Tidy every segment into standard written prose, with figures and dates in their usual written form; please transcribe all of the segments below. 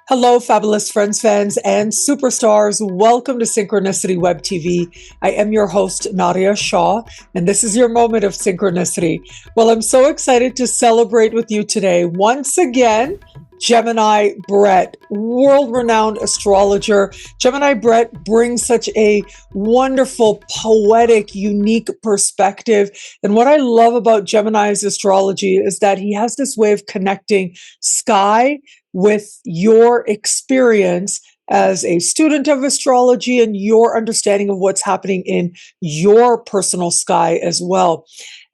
Hello, fabulous friends, fans, and superstars. Welcome to Synchronicity Web TV. I am your host, Nadiya Shah, and this is your moment of synchronicity. Well, I'm so excited to celebrate with you today. Once again, Gemini Brett, world-renowned astrologer. Gemini Brett brings such a wonderful, poetic, unique perspective. And what I love about Gemini's astrology is that he has this way of connecting sky with your experience as a student of astrology and your understanding of what's happening in your personal sky as well.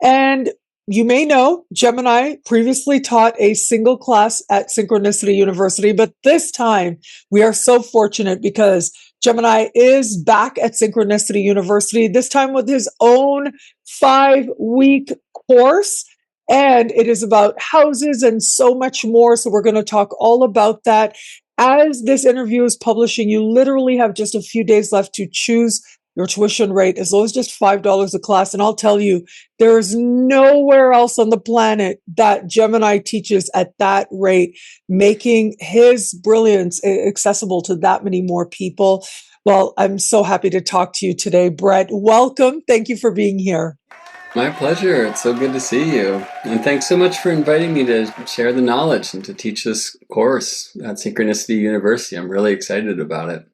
And you may know Gemini previously taught a single class at Synchronicity University, but this time we are so fortunate because Gemini is back at Synchronicity University, this time with his own 5-week course. And it is about houses and so much more. So we're going to talk all about that. As this interview is publishing, you literally have just a few days left to choose your tuition rate, as low as just $5 a class. And I'll tell you, there is nowhere else on the planet that Gemini teaches at that rate, making his brilliance accessible to that many more people. Well, I'm so happy to talk to you today, Brett. Welcome. Thank you for being here. My pleasure. It's so good to see you. And thanks so much for inviting me to share the knowledge and to teach this course at Synchronicity University. I'm really excited about it.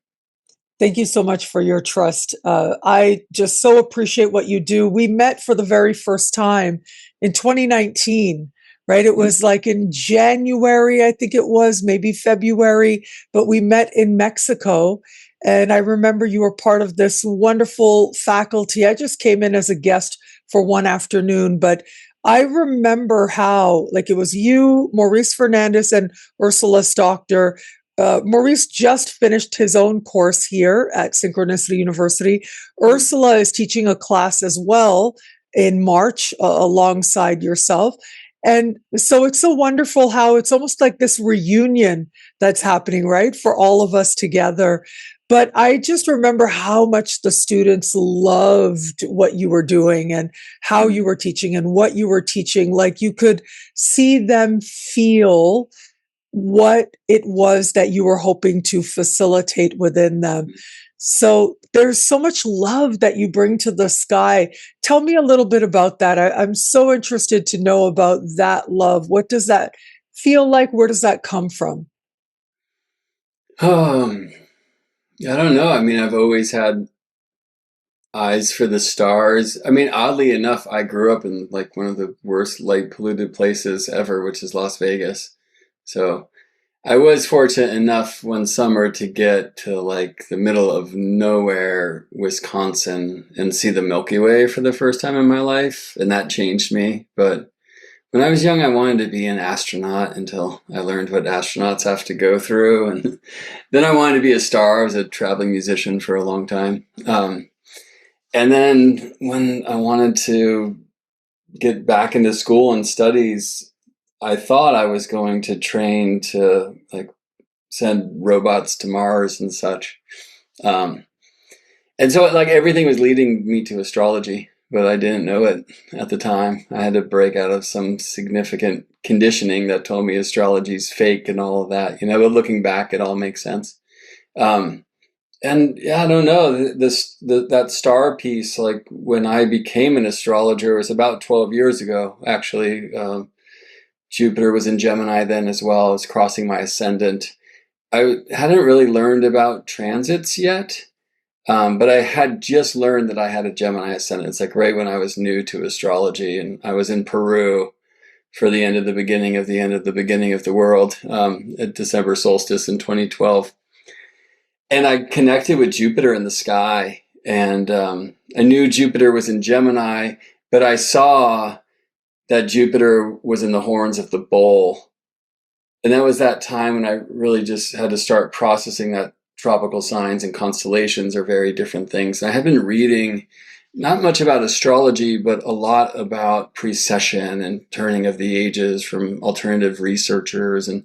Thank you so much for your trust. I just so appreciate what you do. We met for the very first time in 2019, right? It was like in January, I think it was, maybe February, but we met in Mexico. And I remember you were part of this wonderful faculty. I just came in as a guest for one afternoon, but I remember how, like, it was you, Maurice Fernandez, and Ursula Stockter. Maurice just finished his own course here at Synchronicity University. Ursula is teaching a class as well in March alongside yourself. And so it's so wonderful how it's almost like this reunion that's happening, right, for all of us together. But I just remember how much the students loved what you were doing and how you were teaching and what you were teaching. Like, you could see them feel what it was that you were hoping to facilitate within them. So there's so much love that you bring to the sky. Tell me a little bit about that. I'm so interested to know about that love. What does that feel like? Where does that come from? I don't know. I mean, I've always had eyes for the stars. I mean, oddly enough, I grew up in like one of the worst light polluted places ever, which is Las Vegas. So I was fortunate enough one summer to get to like the middle of nowhere, Wisconsin, and see the Milky Way for the first time in my life. And that changed me. But when I was young, I wanted to be an astronaut until I learned what astronauts have to go through. And then I wanted to be a star. I was a traveling musician for a long time. And then when I wanted to get back into school and studies, I thought I was going to train to like send robots to Mars and such. And so like everything was leading me to astrology, but I didn't know it at the time. I had to break out of some significant conditioning that told me astrology's fake and all of that, but looking back, it all makes sense. And yeah, I don't know, that star piece, like when I became an astrologer, it was about 12 years ago, actually. Jupiter was in Gemini then as well. I was crossing my ascendant. I hadn't really learned about transits yet. But I had just learned that I had a Gemini ascendant. It's like right when I was new to astrology, and I was in Peru for the end of the beginning of the end of the beginning of the world at December solstice in 2012. And I connected with Jupiter in the sky, and I knew Jupiter was in Gemini, but I saw that Jupiter was in the horns of the bull. And that was that time when I really just had to start processing that tropical signs and constellations are very different things. I have been reading not much about astrology, but a lot about precession and turning of the ages from alternative researchers. And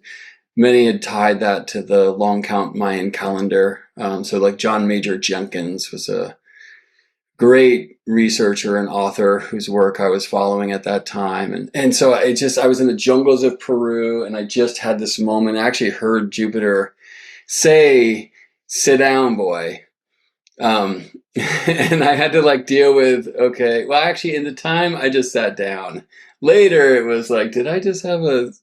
many had tied that to the long count Mayan calendar. So like John Major Jenkins was a great researcher and author whose work I was following at that time. And so I was in the jungles of Peru, and I just had this moment. I actually heard Jupiter say, sit down, boy. And I had to like deal with, okay, well, actually, in the time I just sat down. Later, it was like, did I just have a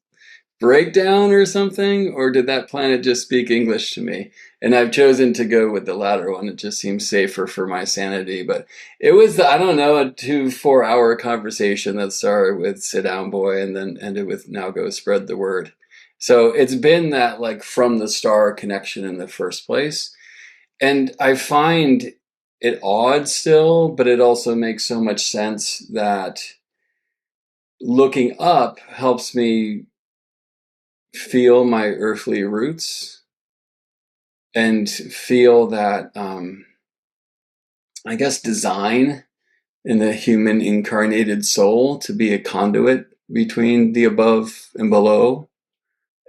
breakdown or something? Or did that planet just speak English to me? And I've chosen to go with the latter one. It just seems safer for my sanity. But it was, I don't know, a 2-4 hour conversation that started with sit down, boy, and then ended with now go spread the word. So it's been that like from the star connection in the first place. And I find it odd still, but it also makes so much sense that looking up helps me feel my earthly roots and feel that, I guess, design in the human incarnated soul to be a conduit between the above and below.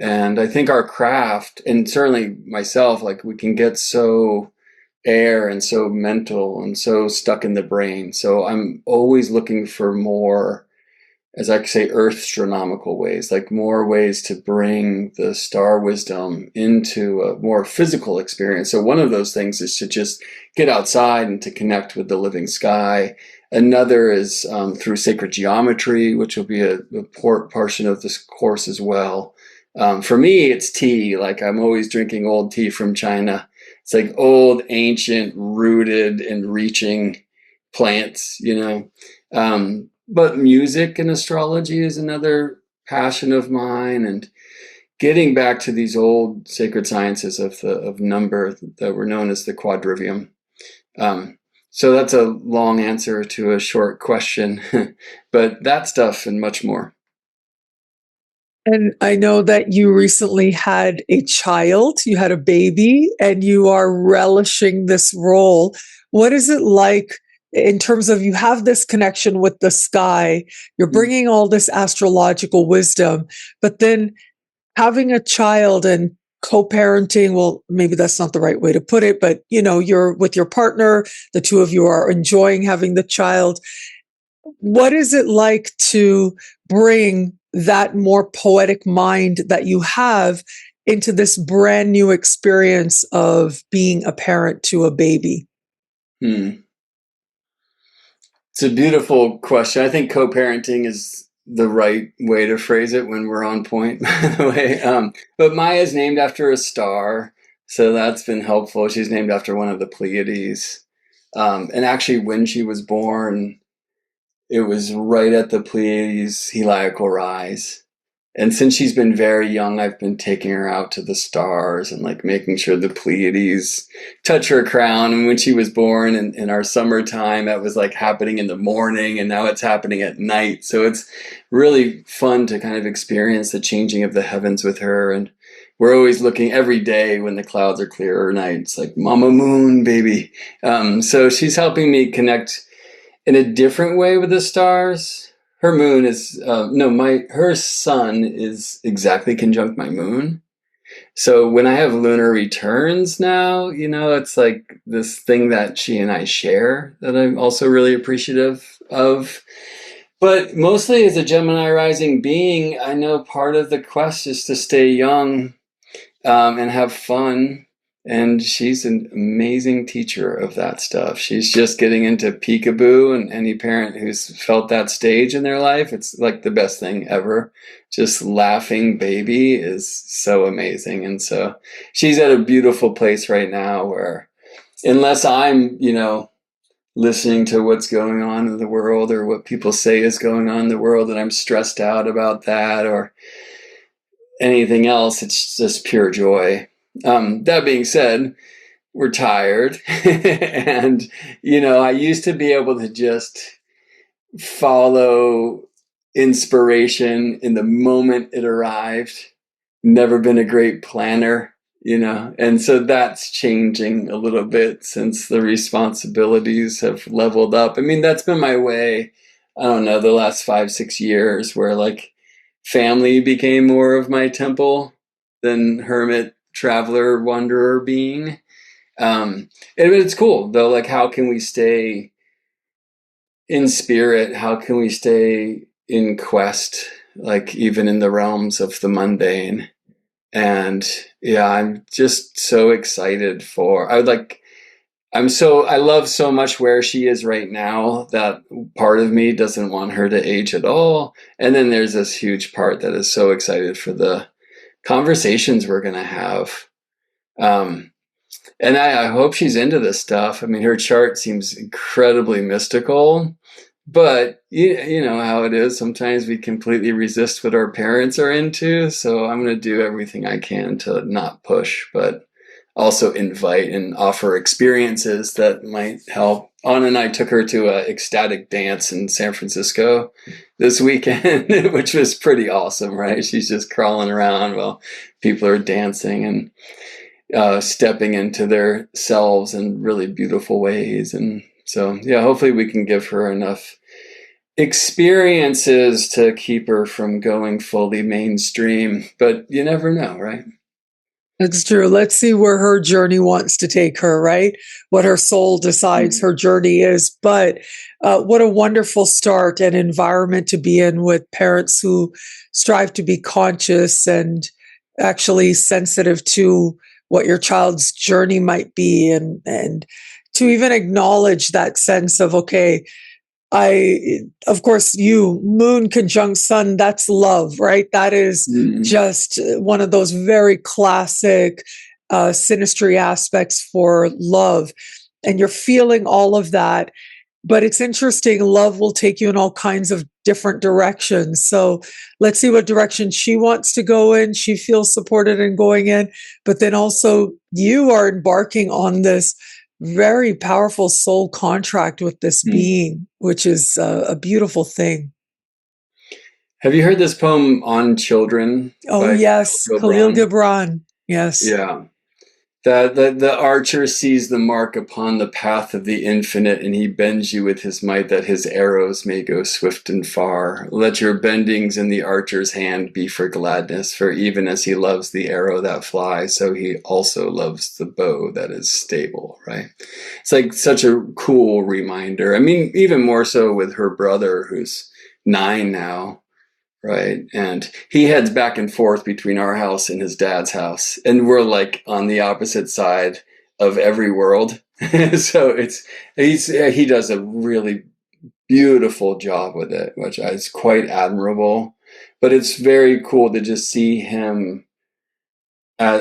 And I think our craft, and certainly myself, like we can get so air and so mental and so stuck in the brain. So I'm always looking for more, as I say, earth astronomical ways, like more ways to bring the star wisdom into a more physical experience. So one of those things is to just get outside and to connect with the living sky. Another is through sacred geometry, which will be a portion of this course as well. For me, it's tea. Like I'm always drinking old tea from China. It's like old, ancient, rooted, and reaching plants, you know. But music and astrology is another passion of mine, and getting back to these old sacred sciences of number that were known as the quadrivium. So that's a long answer to a short question, but that stuff and much more. And I know that you recently had a child, you had a baby, and you are relishing this role. What is it like in terms of you have this connection with the sky, you're bringing all this astrological wisdom, but then having a child and co-parenting, well, maybe that's not the right way to put it, but you know, you're with your partner, the two of you are enjoying having the child. What is it like to bring that more poetic mind that you have into this brand new experience of being a parent to a baby? Hmm. It's a beautiful question. I think co-parenting is the right way to phrase it when we're on point, by the way. But Maya's named after a star, so that's been helpful. She's named after one of the Pleiades. And actually, when she was born, it was right at the Pleiades heliacal rise. And since she's been very young, I've been taking her out to the stars and like making sure the Pleiades touch her crown. And when she was born in our summertime, that was like happening in the morning, and now it's happening at night. So it's really fun to kind of experience the changing of the heavens with her. And we're always looking every day when the clouds are clear or night. It's like Mama Moon, baby. So she's helping me connect in a different way with the stars. Her moon is her sun is exactly conjunct my moon. So when I have lunar returns now, you know, it's like this thing that she and I share that I'm also really appreciative of. But mostly as a Gemini rising being, I know part of the quest is to stay young, and have fun. And she's an amazing teacher of that stuff. She's just getting into peekaboo, and any parent who's felt that stage in their life, it's like the best thing ever. Just laughing baby is so amazing. And so she's at a beautiful place right now where, unless I'm, you know, listening to what's going on in the world or what people say is going on in the world, and I'm stressed out about that or anything else, it's just pure joy. That being said, we're tired. And, you know, I used to be able to just follow inspiration in the moment it arrived. Never been a great planner, you know, and so that's changing a little bit since the responsibilities have leveled up. I mean, that's been my way, I don't know, the last 5-6 years, where like family became more of my temple than hermit traveler wanderer being. And it's cool though, like how can we stay in spirit? How can we stay in quest, like even in the realms of the mundane? And yeah, I'm just so excited for, I love so much where she is right now that part of me doesn't want her to age at all. And then there's this huge part that is so excited for the conversations we're going to have. And I hope she's into this stuff. I mean, her chart seems incredibly mystical, but you know how it is. Sometimes we completely resist what our parents are into. So I'm going to do everything I can to not push, but also invite and offer experiences that might help. Anna and I took her to an ecstatic dance in San Francisco this weekend, which was pretty awesome, right? She's just crawling around while people are dancing and stepping into their selves in really beautiful ways. And so, yeah, hopefully we can give her enough experiences to keep her from going fully mainstream, but you never know, right? It's true. Let's see where her journey wants to take her, right? What her soul decides her journey is. But what a wonderful start and environment to be in with parents who strive to be conscious and actually sensitive to what your child's journey might be, and to even acknowledge that sense of, okay, of course, moon conjunct sun, that's love, right? That is just one of those very classic synastry aspects for love. And you're feeling all of that. But it's interesting, love will take you in all kinds of different directions. So let's see what direction she wants to go in. She feels supported in going in. But then also, you are embarking on this very powerful soul contract with this being, which is a beautiful thing. Have you heard this poem On Children? Oh, yes. Khalil Gibran. Yes. Yeah. The archer sees the mark upon the path of the infinite, and he bends you with his might that his arrows may go swift and far. Let your bendings in the archer's hand be for gladness, for even as he loves the arrow that flies, so he also loves the bow that is stable, right? It's like such a cool reminder. I mean, even more so with her brother, who's 9 now. Right. And he heads back and forth between our house and his dad's house. And we're like on the opposite side of every world. So he does a really beautiful job with it, which is quite admirable. But it's very cool to just see him.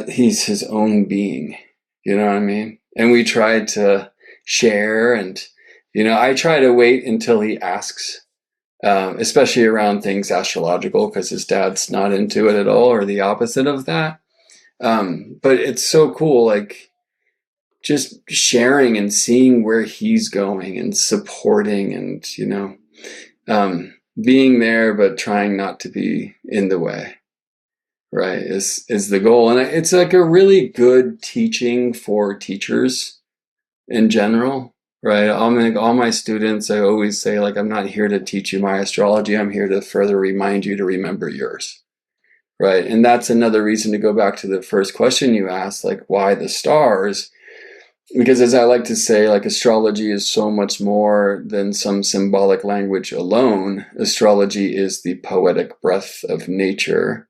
He's his own being. You know what I mean? And we try to share, and, I try to wait until he asks. Especially around things astrological, because his dad's not into it at all, or the opposite of that. But it's so cool, like just sharing and seeing where he's going and supporting, and being there, but trying not to be in the way. Right, is the goal. And it's like a really good teaching for teachers in general. Right. All my students, I always say, like, I'm not here to teach you my astrology. I'm here to further remind you to remember yours. Right. And that's another reason to go back to the first question you asked, like, why the stars? Because as I like to say, like, astrology is so much more than some symbolic language alone. Astrology is the poetic breath of nature.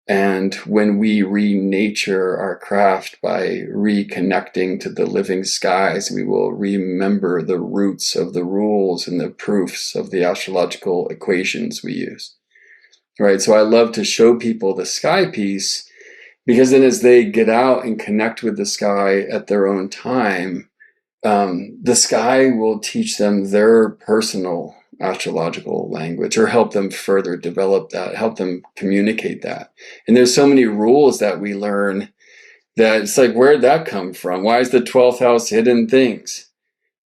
And when we re-nature our craft by reconnecting to the living skies, we will remember the roots of the rules and the proofs of the astrological equations we use. Right? So I love to show people the sky piece, because then as they get out and connect with the sky at their own time, the sky will teach them their personal astrological language, or help them further develop that, help them communicate that. And there's so many rules that we learn that it's like, where'd that come from? Why is the 12th house hidden things?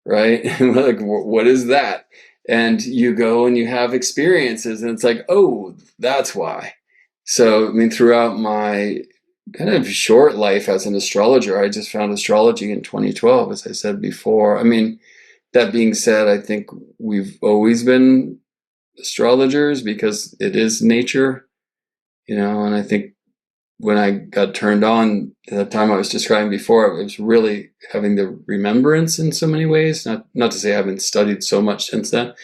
Right? Like, what is that? And you go and you have experiences, and it's like, oh, that's why. So, I mean, throughout my kind of short life as an astrologer, I just found astrology in 2012, as I said before. I mean, that being said, I think we've always been astrologers because it is nature, and I think when I got turned on at the time I was describing before, it was really having the remembrance in so many ways. Not to say I haven't studied so much since then,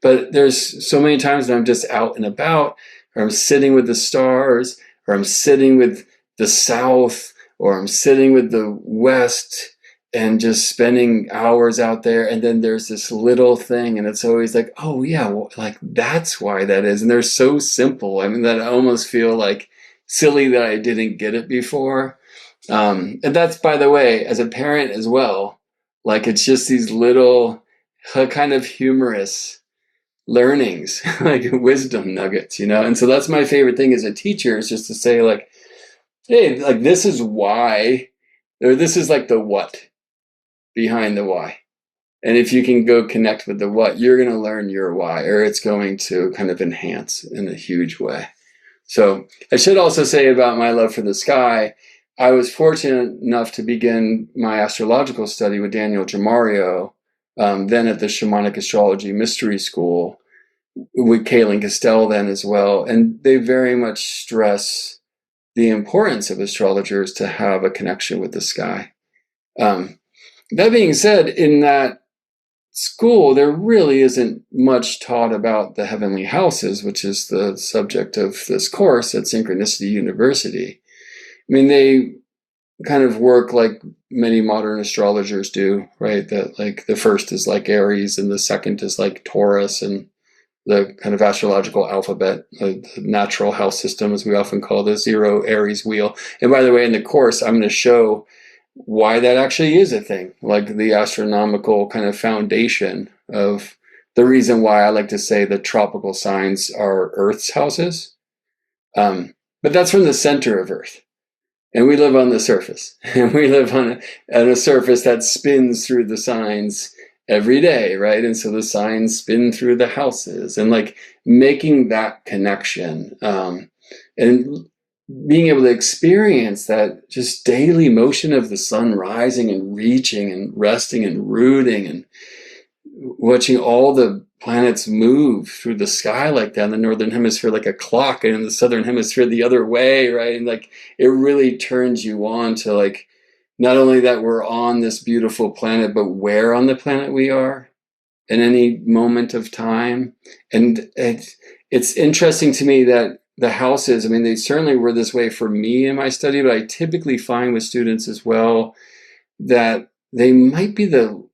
but there's so many times that I'm just out and about, or I'm sitting with the stars, or I'm sitting with the south, or I'm sitting with the west and just spending hours out there. And then there's this little thing, and it's always like, oh yeah, well, like that's why that is. And they're so simple. I mean, that I almost feel like silly that I didn't get it before. And that's, by the way, as a parent as well, like it's just these little kind of humorous learnings, like wisdom nuggets, And so that's my favorite thing as a teacher, is just to say like, hey, like this is why, or this is like the what behind the why. And if you can go connect with the what, you're going to learn your why, or it's going to kind of enhance in a huge way. So I should also say about my love for the sky, I was fortunate enough to begin my astrological study with Daniel Gemario, then at the Shamanic Astrology Mystery School, with Kaylin Castell then as well. And they very much stress the importance of astrologers to have a connection with the sky. That being said, in that school, there really isn't much taught about the heavenly houses, which is the subject of this course at Synchronicity University. I mean, they kind of work like many modern astrologers do, right? That like the first is like Aries, and the second is like Taurus, and the kind of astrological alphabet, the natural house system, as we often call the zero Aries wheel. And by the way, in the course, I'm going to show why that actually is a thing, like the astronomical kind of foundation of the reason why I like to say the tropical signs are Earth's houses. But that's from the center of Earth. And we live on the surface. And we live on a surface that spins through the signs every day, right? And so the signs spin through the houses, and like making that connection and being able to experience that just daily motion of the sun rising and reaching and resting and rooting, and watching all the planets move through the sky like that in the northern hemisphere like a clock, and in the southern hemisphere the other way, right? And like it really turns you on to like not only that we're on this beautiful planet, but where on the planet we are in any moment of time. And it's interesting to me that the houses, I mean, they certainly were this way for me in my study, but I typically find with students as well that they might be the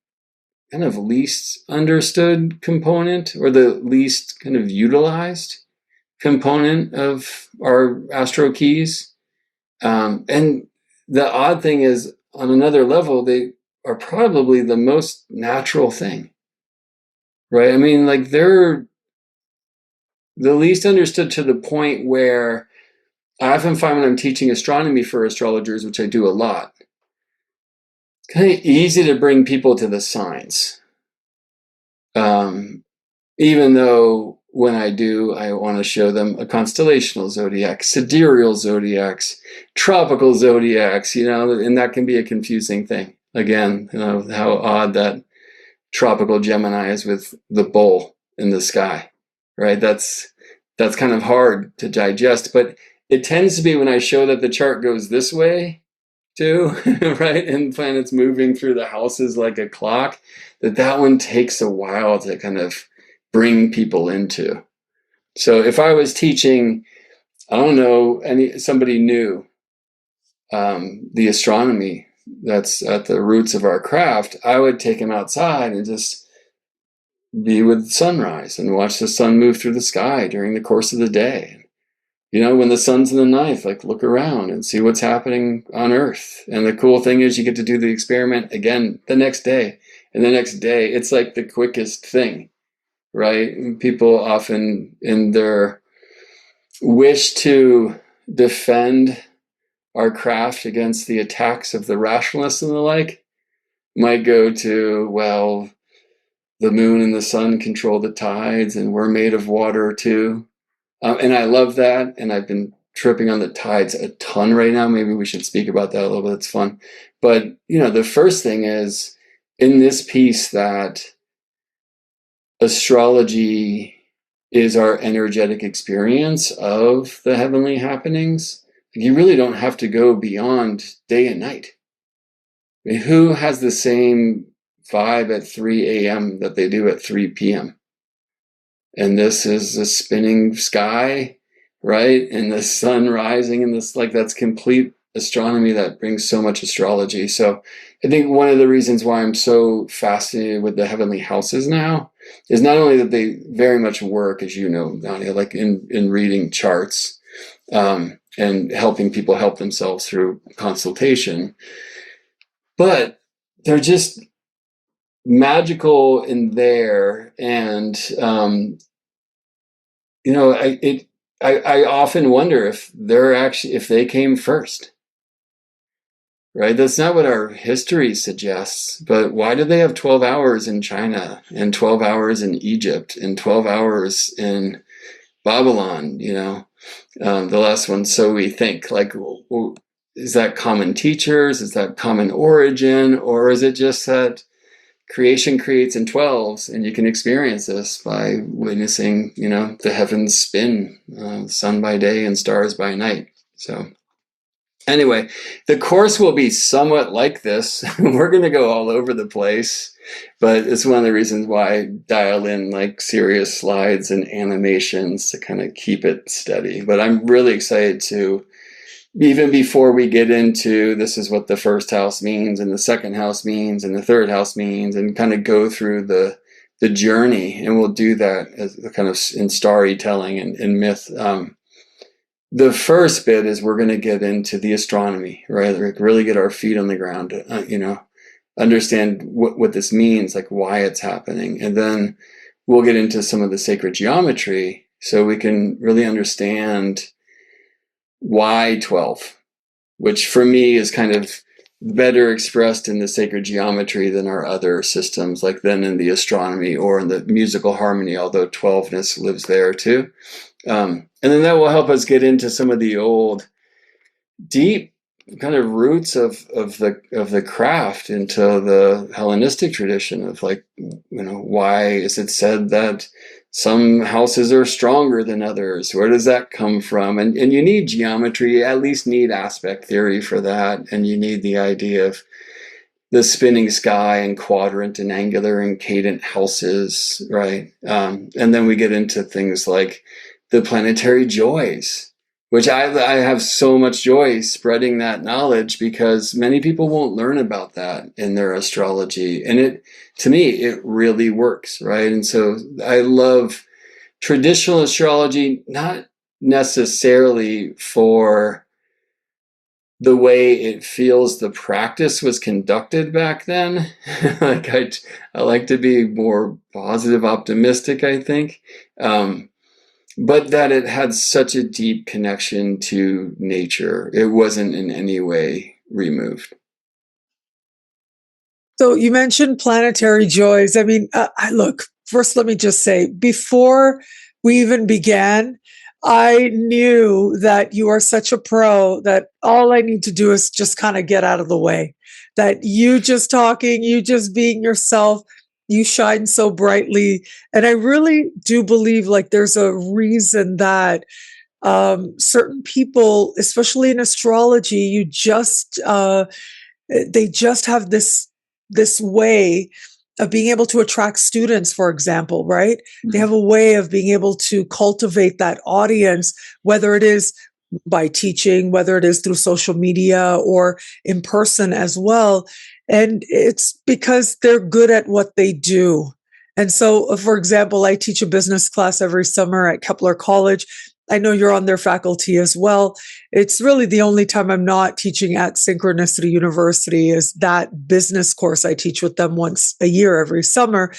kind of least understood component, or the least kind of utilized component of our astro keys. And the odd thing is, on another level, they are probably the most natural thing, right? I mean, like they're the least understood, to the point where I often find when I'm teaching astronomy for astrologers, which I do a lot, it's kind of easy to bring people to the signs. Even though when I do, I want to show them a constellational zodiac, sidereal zodiacs, tropical zodiacs, and that can be a confusing thing. Again, how odd that tropical Gemini is with the bull in the sky, right? That's kind of hard to digest, but it tends to be when I show that the chart goes this way too, right? And planets moving through the houses like a clock, that one takes a while to kind of bring people into. So if I was teaching, I don't know, somebody new, the astronomy that's at the roots of our craft, I would take him outside and just be with sunrise and watch the sun move through the sky during the course of the day. When the sun's in the ninth, like look around and see what's happening on Earth. And the cool thing is you get to do the experiment again the next day. And the next day, it's like the quickest thing, right? And people often, in their wish to defend our craft against the attacks of the rationalists and the like, might go to, well, the moon and the sun control the tides, and we're made of water too. And I love that. And I've been tripping on the tides a ton right now. Maybe we should speak about that a little bit. It's fun. But, the first thing is in this piece that astrology is our energetic experience of the heavenly happenings. You really don't have to go beyond day and night. I mean, who has the same vibe at 3 a.m. that they do at 3 p.m.? And this is a spinning sky, right? And the sun rising and this, like, that's complete astronomy that brings so much astrology. So I think one of the reasons why I'm so fascinated with the heavenly houses now is not only that they very much work, as you know, Nadiya, like in reading charts, and helping people help themselves through consultation, but they're just magical in there. And I often wonder if if they came first, right? That's not what our history suggests. But why do they have 12 hours in China and 12 hours in Egypt and 12 hours in Babylon? The last one. So we think, like, is that common teachers? Is that common origin? Or is it just that creation creates in 12s, and you can experience this by witnessing, the heavens spin, sun by day and stars by night. So anyway, the course will be somewhat like this. We're going to go all over the place, but it's one of the reasons why I dial in like serious slides and animations to kind of keep it steady. But I'm really excited to, even before we get into this is what the first house means and the second house means and the third house means, and kind of go through the journey. And we'll do that as kind of in storytelling and myth. The first bit is we're going to get into the astronomy, right? Like really get our feet on the ground, understand what this means, like why it's happening. And then we'll get into some of the sacred geometry so we can really understand why 12, which for me is kind of better expressed in the sacred geometry than our other systems, like then in the astronomy or in the musical harmony, although 12ness lives there too. And then that will help us get into some of the old, deep kind of roots of the craft into the Hellenistic tradition of, like, why is it said that some houses are stronger than others? Where does that come from? And you need geometry, you at least need aspect theory for that, and you need the idea of the spinning sky and quadrant and angular and cadent houses, right? And then we get into things like the planetary joys, which I have so much joy spreading that knowledge, because many people won't learn about that in their astrology. And to me, it really works, right? And so I love traditional astrology, not necessarily for the way it feels the practice was conducted back then. Like I like to be more positive, optimistic, I think. But that it had such a deep connection to nature. It wasn't in any way removed. So you mentioned planetary joys. I mean, look, first, let me just say, before we even began, I knew that you are such a pro that all I need to do is just kind of get out of the way. That you just talking, you just being yourself, you shine so brightly. And I really do believe like there's a reason that certain people, especially in astrology, they just have this way of being able to attract students, for example, right? Mm-hmm. They have a way of being able to cultivate that audience, whether it is by teaching, whether it is through social media or in person as well. And it's because they're good at what they do. And so, for example, I teach a business class every summer at Kepler College. I know you're on their faculty as well. It's really the only time I'm not teaching at Synchronicity University is that business course I teach with them once a year every summer.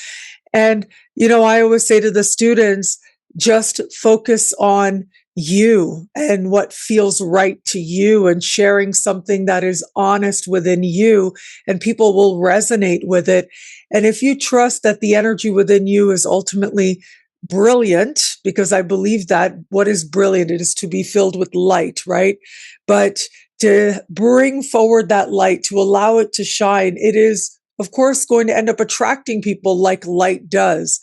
And, I always say to the students, just focus on you and what feels right to you and sharing something that is honest within you, and people will resonate with it. And if you trust that the energy within you is ultimately brilliant, because I believe that what is brilliant is to be filled with light, right? But to bring forward that light, to allow it to shine, it is, of course, going to end up attracting people like light does.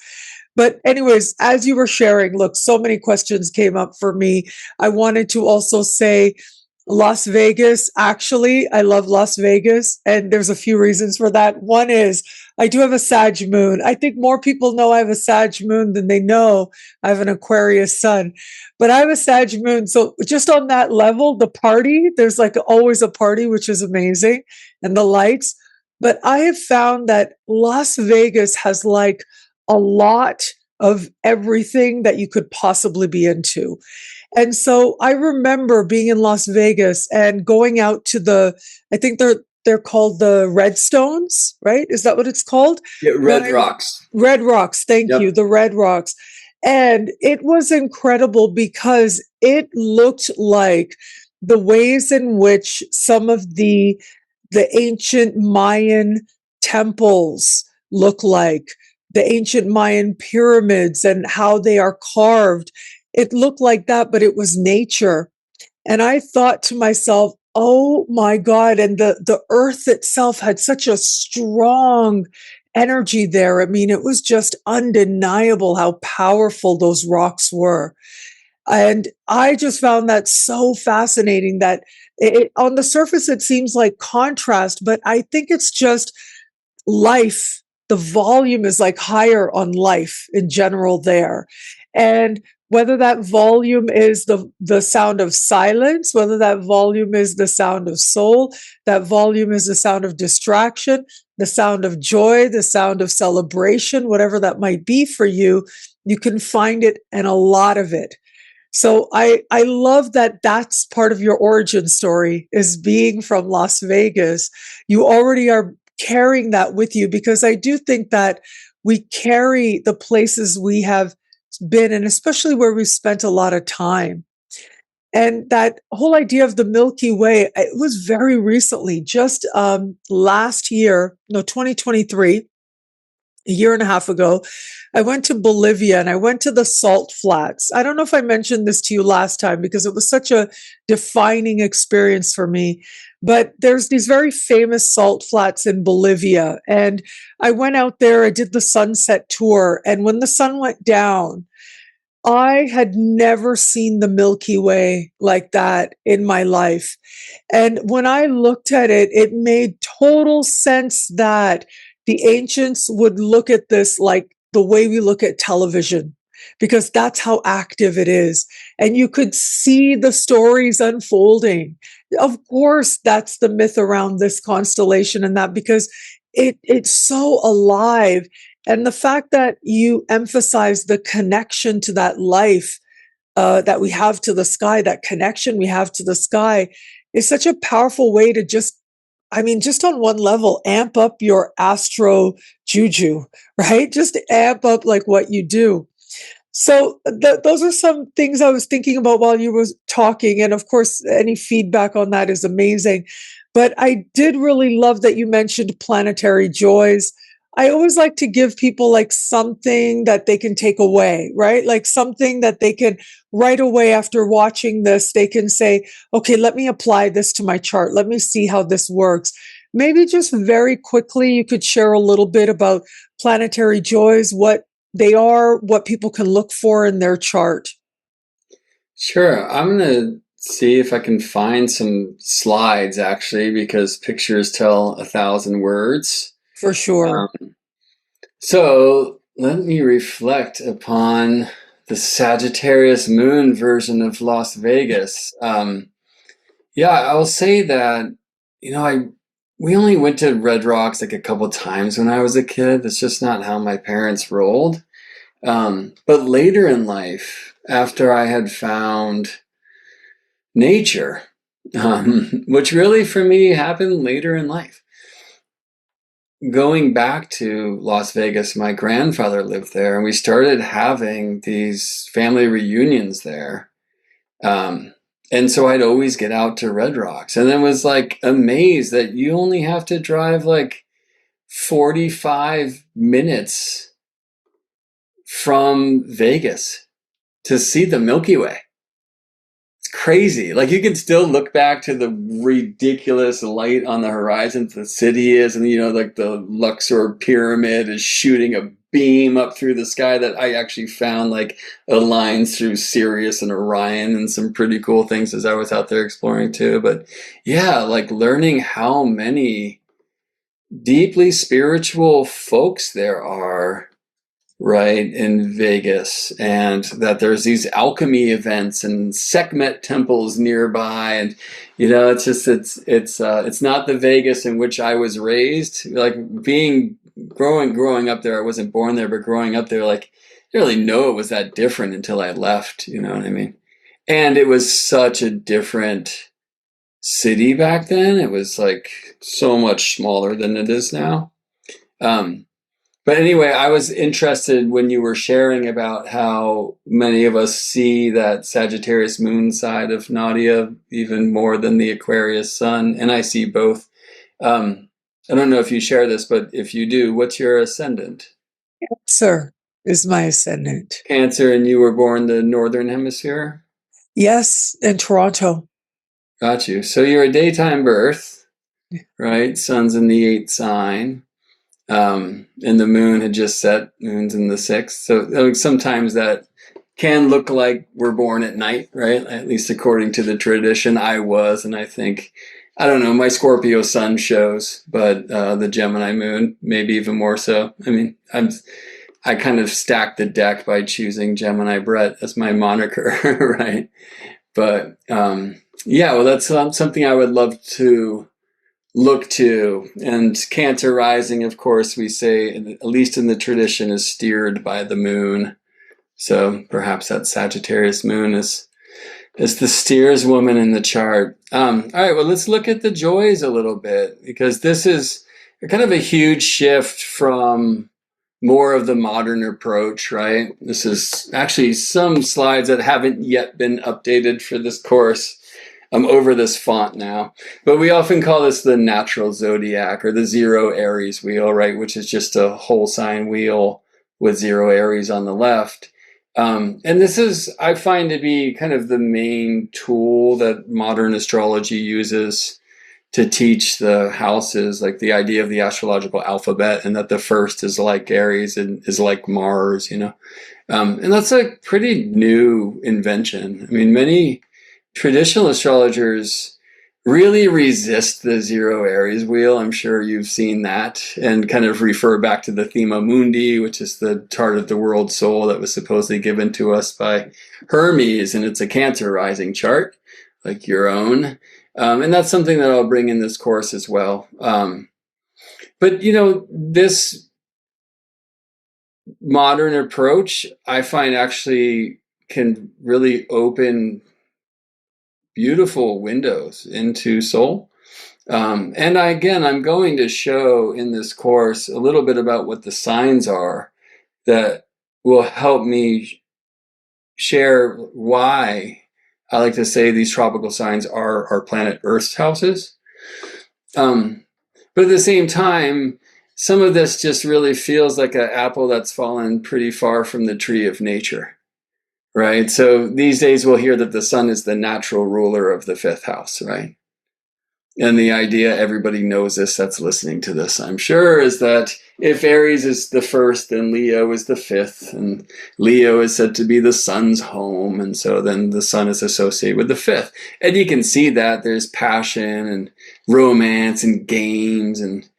But anyways, as you were sharing, look, so many questions came up for me. I wanted to also say, Las Vegas, actually, I love Las Vegas, and there's a few reasons for that. One is I do have a Sag moon. I think more people know I have a Sag moon than they know I have an Aquarius sun. But I have a Sag moon. So just on that level, the party, there's like always a party, which is amazing, and the lights. But I have found that Las Vegas has like a lot of everything that you could possibly be into. And so I remember being in Las Vegas and going out to I think they're called the Redstones, right? Is that what it's called? Yeah, But Red Rocks. Red Rocks, thank you, Yep. the Red Rocks. And it was incredible because it looked like the ways in which some of the ancient Mayan temples look like, the ancient Mayan pyramids and how they are carved. It looked like that, but it was nature. And I thought to myself, oh my God. And the earth itself had such a strong energy there. I mean, it was just undeniable how powerful those rocks were. And I just found that so fascinating that on the surface, it seems like contrast, but I think it's just life. The volume is like higher on life in general there. And whether that volume is the sound of silence, whether that volume is the sound of soul, that volume is the sound of distraction, the sound of joy, the sound of celebration, whatever that might be for you, you can find it in a lot of it. So I love that that's part of your origin story is being from Las Vegas. You already are carrying that with you because I do think that we carry the places we have been and especially where we've spent a lot of time. And that whole idea of the Milky Way, it was very recently, just last year, no, 2023, a year and a half ago, I went to Bolivia and I went to the salt flats. I don't know if I mentioned this to you last time because it was such a defining experience for me. But there's these very famous salt flats in Bolivia. And I went out there, I did the sunset tour. And when the sun went down, I had never seen the Milky Way like that in my life. And when I looked at it, it made total sense that the ancients would look at this like the way we look at television, because that's how active it is. And you could see the stories unfolding. Of course, that's the myth around this constellation and that because it's so alive. And the fact that you emphasize the connection to that life that we have to the sky, that connection we have to the sky is such a powerful way to just, I mean, just on one level, amp up your astro juju, right? Just amp up like what you do. So those are some things I was thinking about while you were talking. And of course, any feedback on that is amazing. But I did really love that you mentioned planetary joys. I always like to give people like something that they can take away, right? Like something that they can right away after watching this, they can say, okay, let me apply this to my chart. Let me see how this works. Maybe just very quickly, you could share a little bit about planetary joys, what they are, what people can look for in their chart. Sure. I'm going to see if I can find some slides actually, because pictures tell 1,000 words. For sure. So let me reflect upon the Sagittarius moon version of Las Vegas. Yeah, I'll say that, we only went to Red Rocks like a couple times when I was a kid. That's just not how my parents rolled. But later in life, after I had found nature, which really for me happened later in life. Going back to Las Vegas, my grandfather lived there, and we started having these family reunions there. And so I'd always get out to Red Rocks, and then was like amazed that you only have to drive like 45 minutes from Vegas to see the Milky Way. It's crazy. Like you can still look back to the ridiculous light on the horizon the city is, and like the Luxor pyramid is shooting a beam up through the sky that I actually found like aligns through Sirius and Orion and some pretty cool things as I was out there exploring too. But yeah, like learning how many deeply spiritual folks there are, right, in Vegas, and that there's these alchemy events and Sekhmet temples nearby, and it's just it's not the Vegas in which I was raised. Like being growing up there, I wasn't born there, but growing up there, like I didn't really know it was that different until I left. You know what I mean? And it was such a different city back then. It was like so much smaller than it is now. Um, but anyway, I was interested when you were sharing about how many of us see that Sagittarius moon side of Nadiya even more than the Aquarius sun, and I see both. I don't know if you share this, but if you do, what's your ascendant? Cancer is my ascendant. Cancer, and you were born the Northern Hemisphere? Yes, in Toronto. Got you. So you're a daytime birth, right? Sun's in the 8th sign. And the moon had just set, moon's in the 6th. So sometimes that can look like we're born at night, right? At least according to the tradition, I was. And I think, I don't know, my Scorpio sun shows, but the Gemini moon, maybe even more so. I mean, I kind of stacked the deck by choosing Gemini Brett as my moniker, right? But yeah, well, that's something I would love to look to. And Cancer rising, of course, we say, at least in the tradition, is steered by the moon. So perhaps that Sagittarius moon is the steerswoman in the chart. All right, well, let's look at the joys a little bit, because this is kind of a huge shift from more of the modern approach, right? This is actually some slides that haven't yet been updated for this course. I'm over this font now, but we often call this the natural zodiac or the 0 Aries wheel, right? Which is just a whole sign wheel with 0 Aries on the left. And this is, I find, to be kind of the main tool that modern astrology uses to teach the houses, like the idea of the astrological alphabet, and that the first is like Aries and is like Mars, and that's a pretty new invention. I mean, many traditional astrologers really resist the 0 Aries wheel. I'm sure you've seen that, and kind of refer back to the Thema Mundi, which is the chart of the world soul that was supposedly given to us by Hermes, and it's a Cancer rising chart, like your own. And that's something that I'll bring in this course as well. But this modern approach, I find, actually can really open beautiful windows into soul. And I'm going to show in this course a little bit about what the signs are that will help me share why I like to say these tropical signs are our planet Earth's houses. But at the same time, some of this just really feels like an apple that's fallen pretty far from the tree of nature. Right. So these days we'll hear that the sun is the natural ruler of the 5th house, right? And the idea, everybody knows this that's listening to this, I'm sure, is that if Aries is the 1st, then Leo is the 5th, and Leo is said to be the sun's home, and so then the sun is associated with the 5th. And you can see that there's passion and romance and games and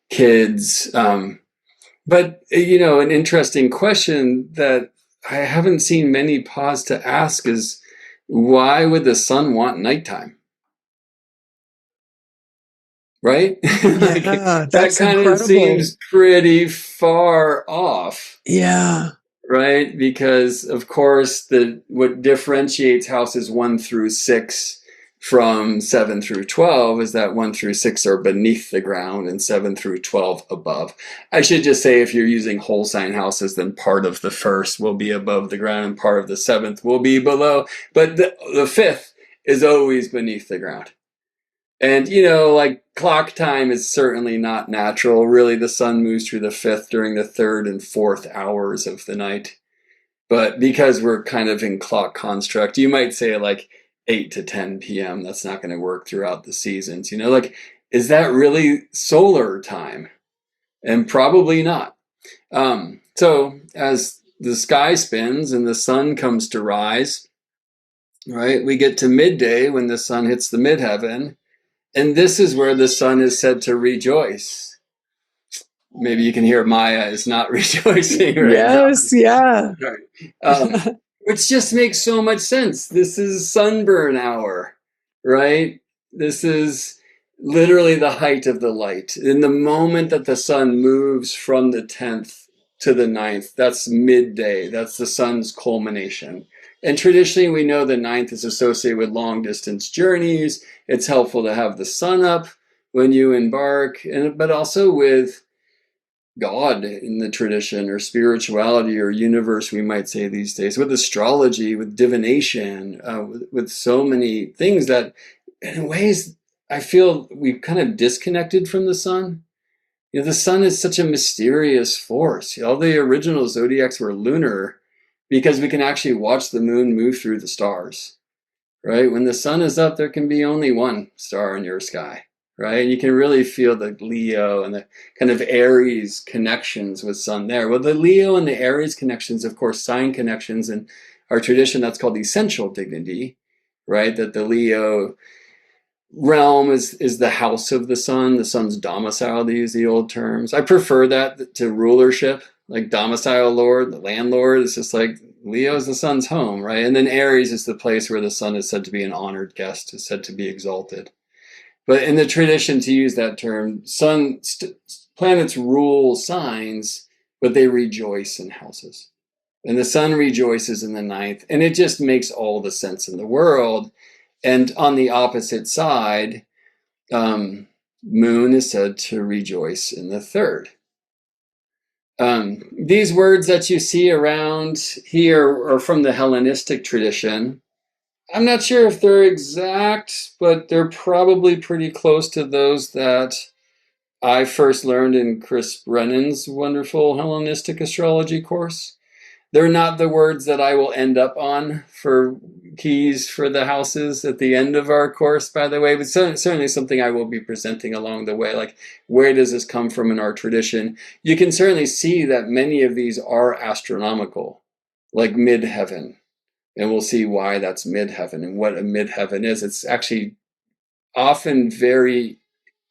kids. But, an interesting question that I haven't seen many pause to ask is, why would the sun want nighttime? Right? Like, Yeah, that that's kind of incredible. seems pretty far off, Yeah. right? Because of course what differentiates houses 1 through 6 from 7 through 12 is that 1 through 6 are beneath the ground and 7 through 12 above. I should just say, if you're using whole sign houses, then part of the 1st will be above the ground and part of the 7th will be below. But the 5th is always beneath the ground. And, like clock time is certainly not natural. Really, the sun moves through the 5th during the 3rd and 4th hours of the night. But because we're kind of in clock construct, you might say like 8 to 10 p.m. That's not going to work throughout the seasons. Like, is that really solar time? And probably not. So as the sky spins and the sun comes to rise, right, we get to midday when the sun hits the midheaven, and this is where the sun is said to rejoice. Maybe you can hear Maya is not rejoicing right now. Yes, yeah. Which just makes so much sense. This is sunburn hour, right? This is literally the height of the light. In the moment that the sun moves from the 10th to the 9th, that's midday. That's the sun's culmination. And traditionally, we know the 9th is associated with long distance journeys. It's helpful to have the sun up when you embark, but also with God in the tradition, or spirituality, or universe, we might say these days, with astrology, with divination, with so many things that in ways I feel we've kind of disconnected from the sun. You know, the sun is such a mysterious force. All the original zodiacs were lunar because we can actually watch the moon move through the stars, right? When the sun is up, there can be only one star in your sky, right? And you can really feel the Leo and the kind of Aries connections with sun there. Well, the Leo and the Aries connections, of course, sign connections in our tradition, that's called essential dignity, right? That the Leo realm is the house of the sun's domicile, to use the old terms. I prefer that to rulership, like domicile lord, the landlord. It's just like Leo's the sun's home, right? And then Aries is the place where the sun is said to be an honored guest, is said to be exalted. But in the tradition, to use that term, planets rule signs, but they rejoice in houses. And the sun rejoices in the 9th, and it just makes all the sense in the world. And on the opposite side, moon is said to rejoice in the 3rd. These words that you see around here are from the Hellenistic tradition. I'm not sure if they're exact, but they're probably pretty close to those that I first learned in Chris Brennan's wonderful Hellenistic astrology course. They're not the words that I will end up on for keys for the houses at the end of our course, by the way, but certainly something I will be presenting along the way. Like, where does this come from in our tradition? You can certainly see that many of these are astronomical, like midheaven. And we'll see why that's midheaven and what a midheaven is. It's actually often very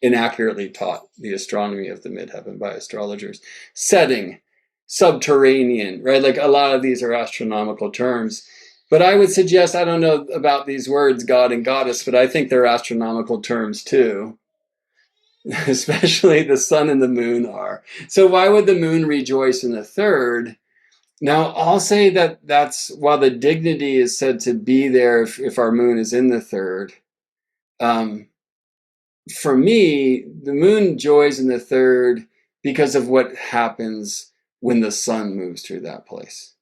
inaccurately taught, the astronomy of the midheaven by astrologers. Setting, subterranean, right? Like, a lot of these are astronomical terms. But I would suggest, I don't know about these words, God and Goddess, but I think they're astronomical terms too. Especially the sun and the moon are. So why would the moon rejoice in the 3rd? Now, I'll say that that's, while the dignity is said to be there if our moon is in the 3rd, for me, the moon joys in the 3rd because of what happens when the sun moves through that place.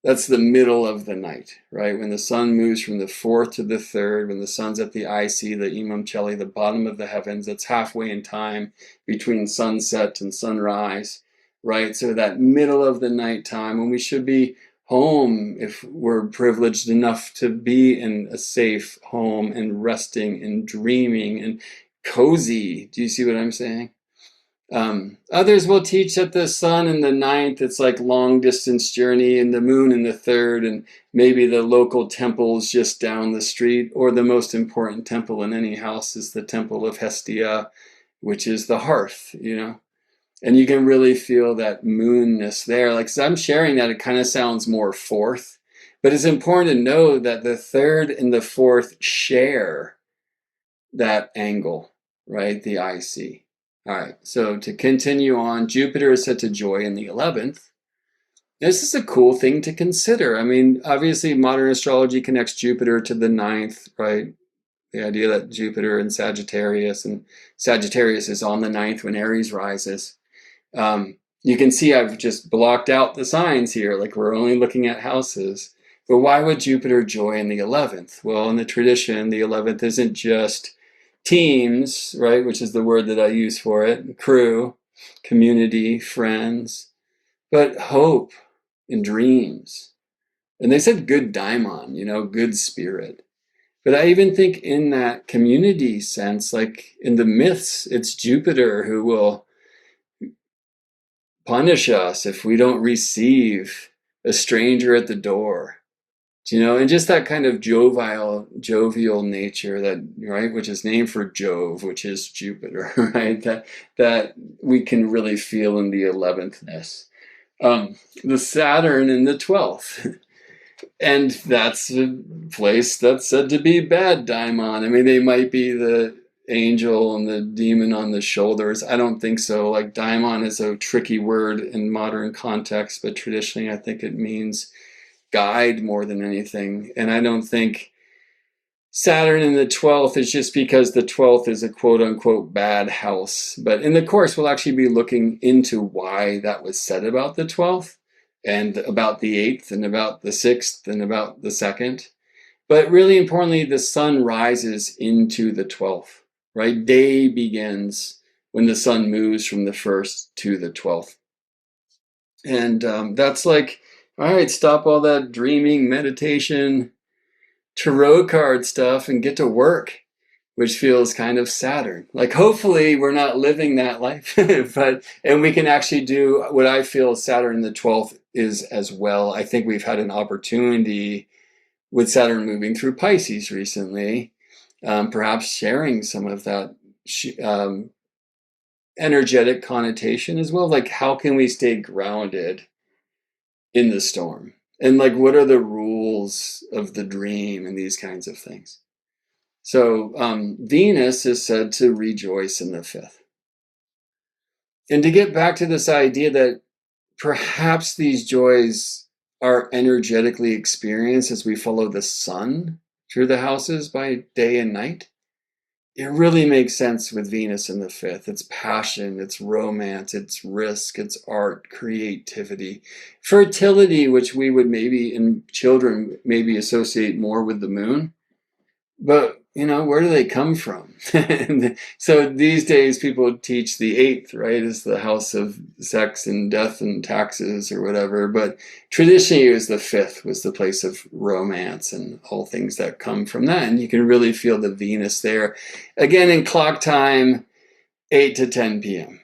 That's the middle of the night, right? When the sun moves from the 4th to the 3rd, when the sun's at the IC, the Imam Cheli, the bottom of the heavens, that's halfway in time between sunset and sunrise, right? So that middle of the night time when we should be home, if we're privileged enough to be in a safe home and resting and dreaming and cozy. Do you see what I'm saying? Others will teach that the sun in the 9th, it's like long distance journey, and the moon in the 3rd, and maybe the local temples just down the street, or the most important temple in any house is the temple of Hestia, which is the hearth, you know? And you can really feel that moonness there. Like, as I'm sharing that, it kind of sounds more 4th, but it's important to know that the 3rd and the 4th share that angle, right? The IC. All right, so to continue on, Jupiter is set to joy in the 11th. This is a cool thing to consider. I mean, obviously, modern astrology connects Jupiter to the 9th, right? The idea that Jupiter and Sagittarius is on the 9th when Aries rises. You can see I've just blocked out the signs here, like we're only looking at houses. But why would Jupiter joy in the 11th? Well, in the tradition, the 11th isn't just teams, right, which is the word that I use for it, crew, community, friends, but hope and dreams. And they said good daimon, you know, good spirit. But I even think in that community sense, like in the myths, it's Jupiter who will punish us if we don't receive a stranger at the door. And just that kind of jovial nature that, right, which is named for Jove, which is Jupiter, right? That we can really feel in the 11thness. The Saturn in the 12th. And that's a place that's said to be bad daimon. I mean, they might be the angel and the demon on the shoulders. I don't think so. Like, daimon is a tricky word in modern context, but traditionally I think it means guide more than anything. And I don't think Saturn in the 12th is just because the 12th is a quote-unquote bad house. But in the course, we'll actually be looking into why that was said about the 12th, and about the 8th, and about the 6th, and about the 2nd. But really importantly, the sun rises into the 12th, right? Day begins when the sun moves from the 1st to the 12th. And that's like, all right, stop all that dreaming, meditation, tarot card stuff and get to work, which feels kind of Saturn. Like, hopefully we're not living that life, and we can actually do what I feel Saturn in the 12th is as well. I think we've had an opportunity with Saturn moving through Pisces recently, perhaps sharing some of that energetic connotation as well. Like, how can we stay grounded in the storm? And like, what are the rules of the dream and these kinds of things? So Venus is said to rejoice in the 5th. And to get back to this idea that perhaps these joys are energetically experienced as we follow the sun through the houses by day and night, it really makes sense with Venus in the 5th. It's passion, it's romance, it's risk, it's art, creativity, fertility, which we would maybe in children maybe associate more with the moon. But, where do they come from? So these days people teach the 8th, right, as the house of sex and death and taxes or whatever. But traditionally it was the 5th was the place of romance and all things that come from that. And you can really feel the Venus there. Again, in clock time, 8 to 10 p.m.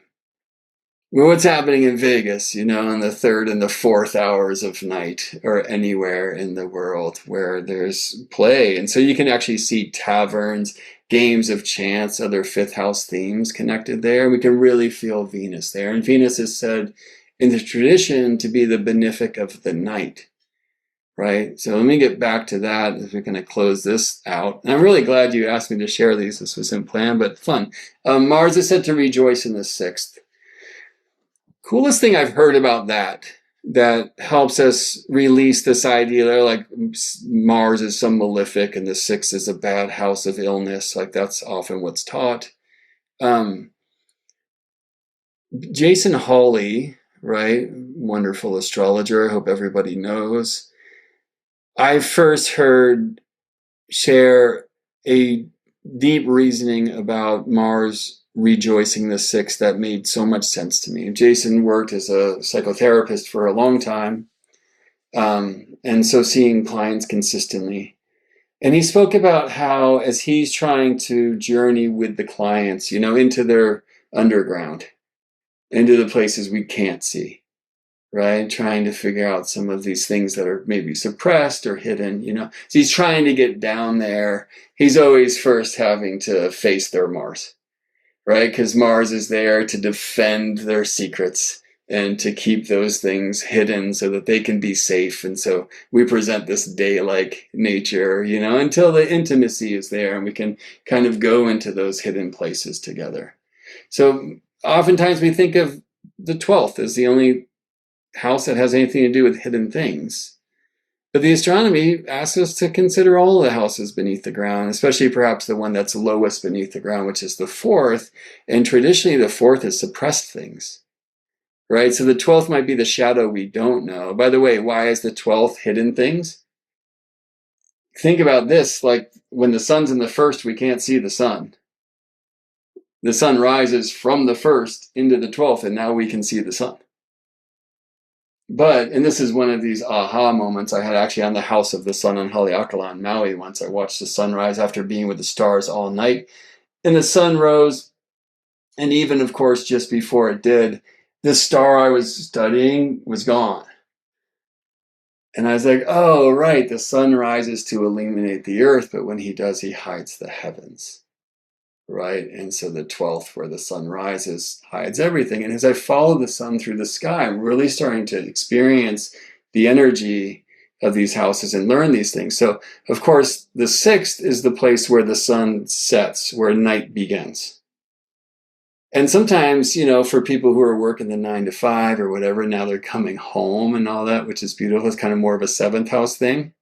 Well, what's happening in Vegas, in the 3rd and the 4th hours of night, or anywhere in the world where there's play. And so you can actually see taverns, games of chance, other 5th house themes connected there. We can really feel Venus there. And Venus is said in the tradition to be the benefic of the night, right? So let me get back to that as we're going to close this out. And I'm really glad you asked me to share these. This wasn't planned, but fun. Mars is said to rejoice in the 6th. Coolest thing I've heard about that helps us release this idea that like Mars is some malefic and the 6th is a bad house of illness. Like, that's often what's taught. Jason Hawley, right? Wonderful astrologer. I hope everybody knows. I first heard share a deep reasoning about Mars rejoicing the 6th that made so much sense to me. Jason worked as a psychotherapist for a long time, and so seeing clients consistently. And he spoke about how, as he's trying to journey with the clients, into their underground, into the places we can't see, right? Trying to figure out some of these things that are maybe suppressed or hidden, So he's trying to get down there. He's always first having to face their Mars, right? Because Mars is there to defend their secrets and to keep those things hidden so that they can be safe. And so we present this day-like nature, until the intimacy is there and we can kind of go into those hidden places together. So oftentimes we think of the 12th as the only house that has anything to do with hidden things. But the astronomy asks us to consider all the houses beneath the ground, especially perhaps the one that's lowest beneath the ground, which is the 4th. And traditionally, the 4th is suppressed things, right? So the 12th might be the shadow we don't know. By the way, why is the 12th hidden things? Think about this, like when the sun's in the 1st, we can't see the sun. The sun rises from the 1st into the 12th, and now we can see the sun. But, and this is one of these aha moments I had actually on the House of the Sun on Haleakala in Maui once. I watched the sunrise after being with the stars all night. And the sun rose, and even, of course, just before it did, the star I was studying was gone. And I was like, oh, right, the sun rises to illuminate the earth, but when he does, he hides the heavens, right? And so the 12th, where the sun rises, hides everything. And as I follow the sun through the sky, I'm really starting to experience the energy of these houses and learn these things. So, of course, the 6th is the place where the sun sets, where night begins. And sometimes, for people who are working the 9 to 5 or whatever, now they're coming home and all that, which is beautiful. It's kind of more of a 7th house thing.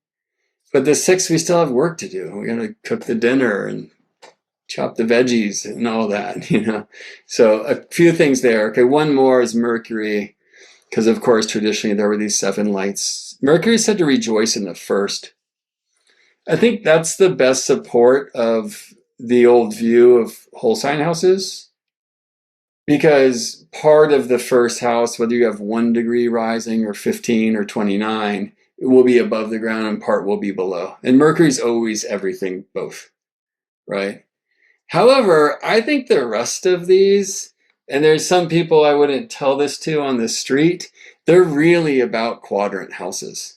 But the 6th, we still have work to do. We got to cook the dinner and chop the veggies and all that, So a few things there. Okay, one more is Mercury, because of course, traditionally there were these 7 lights. Mercury is said to rejoice in the first. I think that's the best support of the old view of whole sign houses. Because part of the first house, whether you have 1 degree rising or 15 or 29, it will be above the ground and part will be below. And Mercury's always everything both, right? However, I think the rest of these, and there's some people I wouldn't tell this to on the street, they're really about quadrant houses.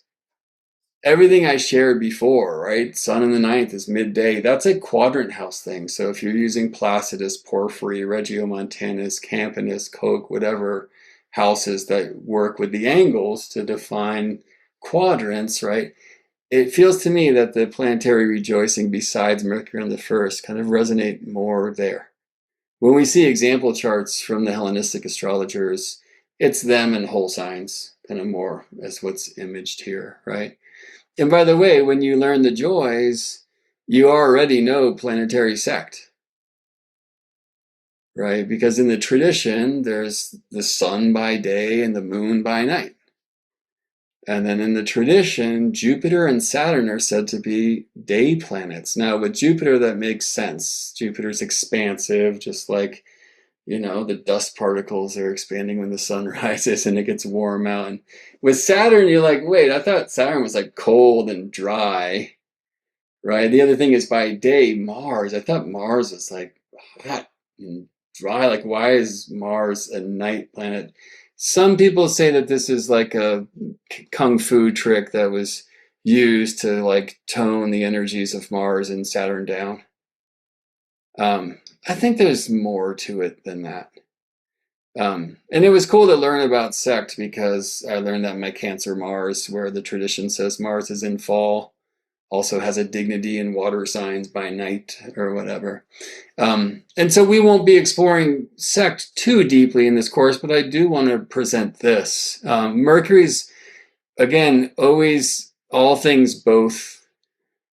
Everything I shared before, right? Sun in the 9th is midday. That's a quadrant house thing. So if you're using Placidus, Porphyry, Regiomontanus, Campanus, Coke, whatever houses that work with the angles to define quadrants, right? It feels to me that the planetary rejoicing besides Mercury on the first kind of resonate more there. When we see example charts from the Hellenistic astrologers, it's them and whole signs, kind of more as what's imaged here, right? And by the way, when you learn the joys, you already know planetary sect, right? Because in the tradition, there's the sun by day and the moon by night. And then in the tradition, Jupiter and Saturn are said to be day planets. Now, with Jupiter, that makes sense. Jupiter's expansive, just like, the dust particles are expanding when the sun rises and it gets warm out. And with Saturn, you're like, wait, I thought Saturn was like cold and dry, right? The other thing is by day, Mars. I thought Mars was like hot and dry. Like, why is Mars a night planet? Some people say that this is like a kung fu trick that was used to like tone the energies of Mars and Saturn down. I think there's more to it than that. And it was cool to learn about sect because I learned that my Cancer Mars, where the tradition says Mars is in fall, also has a dignity in water signs by night or whatever. And so we won't be exploring sect too deeply in this course, but I do want to present this. Mercury's, again, always all things both,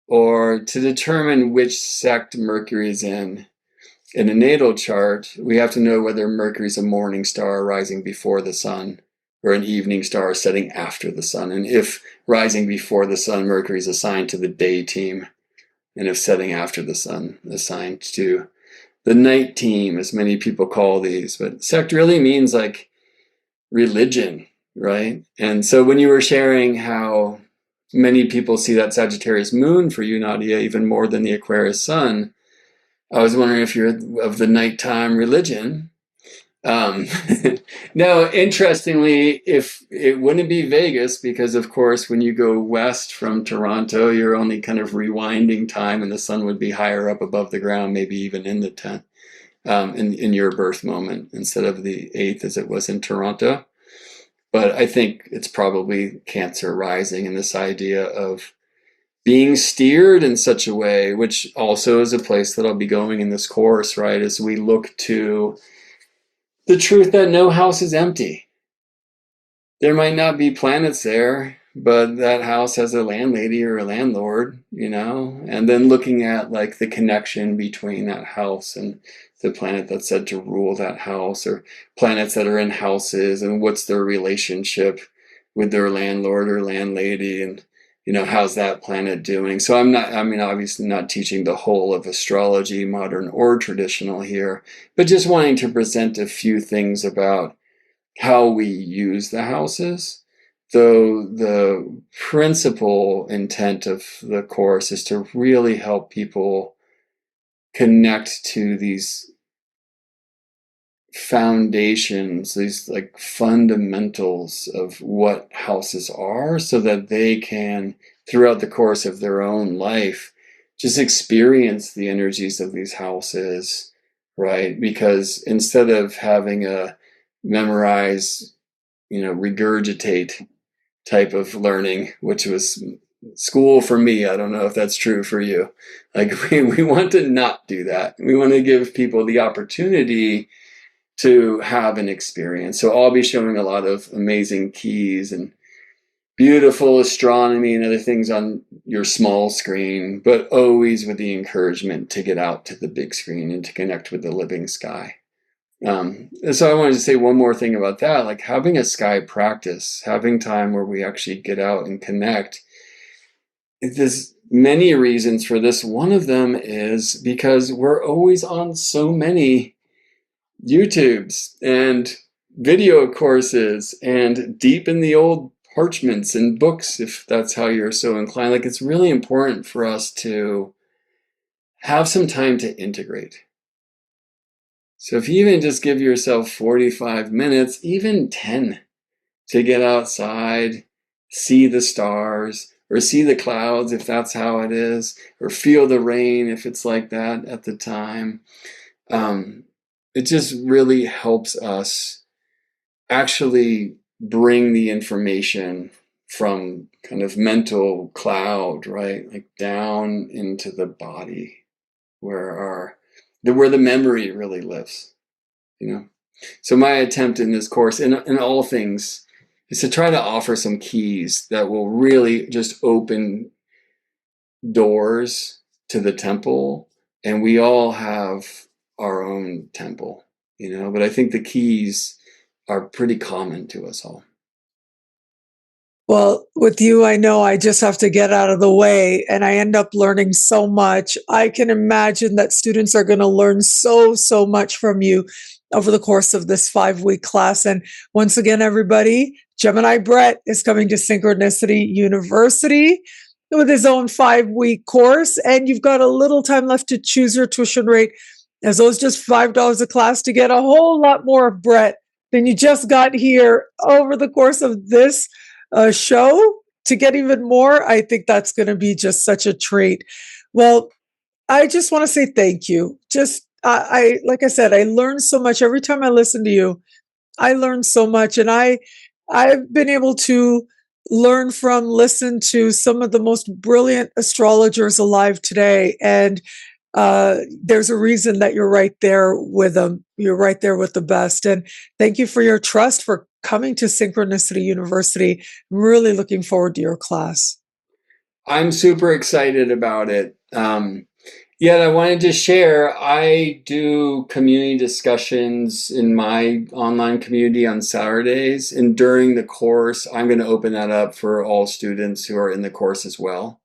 or to determine which sect Mercury is in a natal chart, we have to know whether Mercury's a morning star rising before the sun or an evening star setting after the sun. And if rising before the sun, Mercury's assigned to the day team. And if setting after the sun, assigned to the night team, as many people call these. But sect really means like religion, right? And so when you were sharing how many people see that Sagittarius moon for you, Nadiya, even more than the Aquarius sun, I was wondering if you're of the nighttime religion. No, interestingly, if it wouldn't be Vegas, because of course, when you go west from Toronto, you're only kind of rewinding time and the sun would be higher up above the ground, maybe even in the 10th, in your birth moment instead of the 8th as it was in Toronto. But I think it's probably Cancer rising in this idea of being steered in such a way, which also is a place that I'll be going in this course, right? As we look to the truth that no house is empty. There might not be planets there, but that house has a landlady or a landlord, and then looking at like the connection between that house and the planet that's said to rule that house, or planets that are in houses and what's their relationship with their landlord or landlady, and how's that planet doing? So obviously not teaching the whole of astrology, modern or traditional here, but just wanting to present a few things about how we use the houses. Though the principal intent of the course is to really help people connect to these foundations, these like fundamentals of what houses are, so that they can, throughout the course of their own life, just experience the energies of these houses, right? Because instead of having a memorize, regurgitate type of learning, which was school for me. I don't know if that's true for you. Like we want to not do that. We want to give people the opportunity to have an experience. So I'll be showing a lot of amazing keys and beautiful astronomy and other things on your small screen, but always with the encouragement to get out to the big screen and to connect with the living sky. So I wanted to say one more thing about that, like having a sky practice, having time where we actually get out and connect. There's many reasons for this. One of them is because we're always on so many YouTubes and video courses and deep in the old parchments and books, if that's how you're so inclined. Like, it's really important for us to have some time to integrate. So if you even just give yourself 45 minutes, even 10, to get outside, see the stars, or see the clouds if that's how it is, or feel the rain if it's like that at the time, it just really helps us actually bring the information from kind of mental cloud, right, like down into the body, where the memory really lives, So my attempt in this course, in all things, is to try to offer some keys that will really just open doors to the temple. And we all have our own temple, but I think the keys are pretty common to us all. Well, with you, I know I just have to get out of the way and I end up learning so much. I can imagine that students are going to learn so much from you over the course of this 5-week class. And once again, everybody, Gemini Brett is coming to Synchronicity University with his own 5-week course. And you've got a little time left to choose your tuition rate, as though it's just $5 a class, to get a whole lot more of Brett than you just got here over the course of this show. To get even more, I think that's going to be just such a treat. Well, I just want to say thank you. I like I said, I learned so much every time I listen to you. I learned so much, and I've been able to listen to some of the most brilliant astrologers alive today, and there's a reason that you're right there with them. You're right there with the best. And thank you for your trust, for coming to Synchronicity University. I'm really looking forward to your class. I'm super excited about it. I wanted to share, I do community discussions in my online community on Saturdays. And during the course, I'm going to open that up for all students who are in the course as well.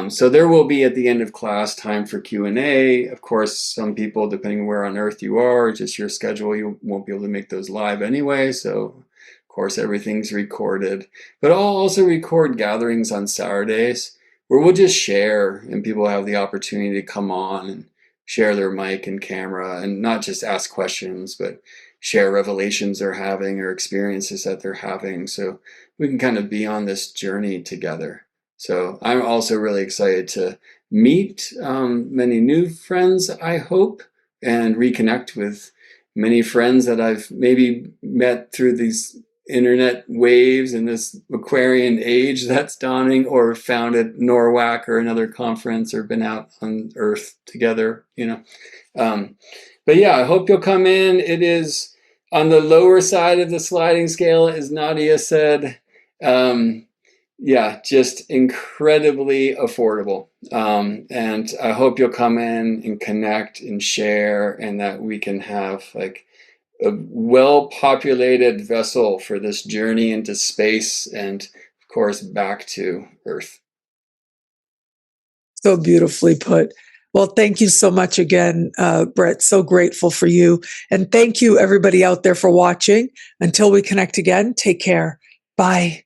So there will be, at the end of class, time for Q&A. Of course, some people, depending on where on earth you are, just your schedule, you won't be able to make those live anyway. So, of course, everything's recorded. But I'll also record gatherings on Saturdays where we'll just share, and people have the opportunity to come on and share their mic and camera, and not just ask questions, but share revelations they're having or experiences that they're having. So we can kind of be on this journey together. So I'm also really excited to meet many new friends, I hope, and reconnect with many friends that I've maybe met through these internet waves in this Aquarian age that's dawning, or found at NORWAC or another conference, or been out on Earth together, But yeah, I hope you'll come in. It is on the lower side of the sliding scale, as Nadiya said. Just incredibly affordable. And I hope you'll come in and connect and share, and that we can have like a well-populated vessel for this journey into space and, of course, back to Earth. So beautifully put. Well, thank you so much again, Brett. So grateful for you. And thank you, everybody out there, for watching. Until we connect again, take care. Bye.